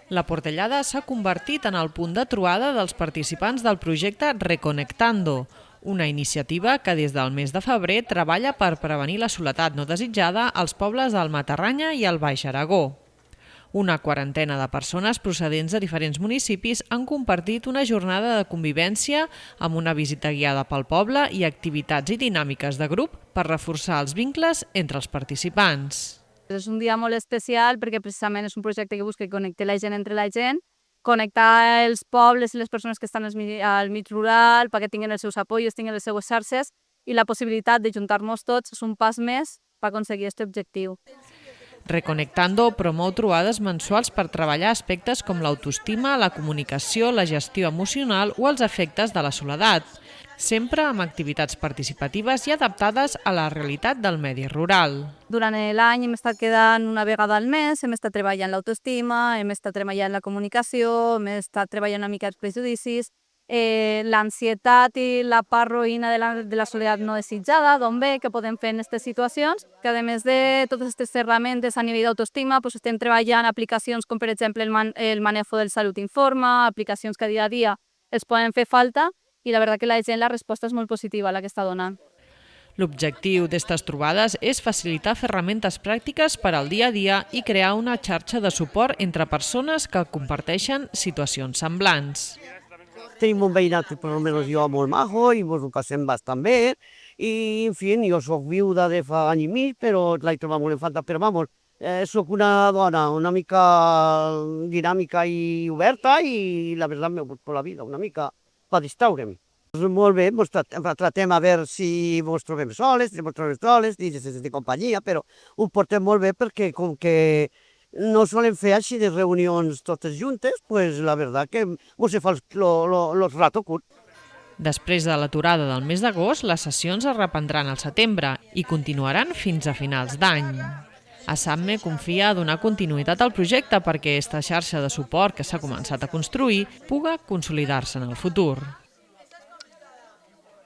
La Portellada s'ha convertit en el punt de trobada dels participants del projecte Reconectando, una iniciativa que des del mes de febrer treballa per prevenir la soledat no desitjada als pobles del Matarranya i el Baix Aragó. Una quarantena de persones procedents de diferents municipis han compartit una jornada de convivència amb una visita guiada pel poble i activitats i dinàmiques de grup per reforçar els vincles entre els participants. És un dia molt especial perquè precisament és un projecte que busca connectar la gent entre la gent, connectar els pobles i les persones que estan al mig rural perquè tinguin els seus apoyos, tinguin les seues xarxes i la possibilitat de juntar-nos tots és un pas més per aconseguir aquest objectiu. Reconectando promou trobades mensuals per treballar aspectes com l'autoestima, la comunicació, la gestió emocional o els efectes de la soledat, sempre amb activitats participatives i adaptades a la realitat del medi rural. Durant l'any hem estat quedant una vegada al mes, hem estat treballant l'autoestima, hem estat treballant la comunicació, hem estat treballant una mica els prejudicis, l'ansietat i la part roïna de la soledat no desitjada, d'on ve, què podem fer en aquestes situacions, que a més de totes aquestes ferramentes a nivell d'autoestima, estem treballant aplicacions com per exemple el Manejo del Salut Informa, aplicacions que dia a dia es poden fer falta i la veritat que la gent la resposta és molt positiva la que està donant. L'objectiu d'aquestes trobades és facilitar ferramentes pràctiques per al dia a dia i crear una xarxa de suport entre persones que comparteixen situacions semblants. Tenim un veïnat, per almenys jo, molt majo i ens ho passem bastant bé. I, en fi, jo soc viuda de fa any i mig, però l'he trobat molt en falta. Però, vamos, soc una dona una mica dinàmica i oberta i, la veritat, m'he buscat la vida una mica per distraure'm. Molt bé, tratem a veure si ens trobem soles, de companyia, però ho portem molt bé perquè com que no solen fer així de reunions totes juntes, pues la veritat que se fa el rato curt. Després de l'aturada del mes d'agost, les sessions es reprendran al setembre i continuaran fins a finals d'any. ASAPME confia a donar continuïtat al projecte perquè aquesta xarxa de suport que s'ha començat a construir puga consolidar-se en el futur.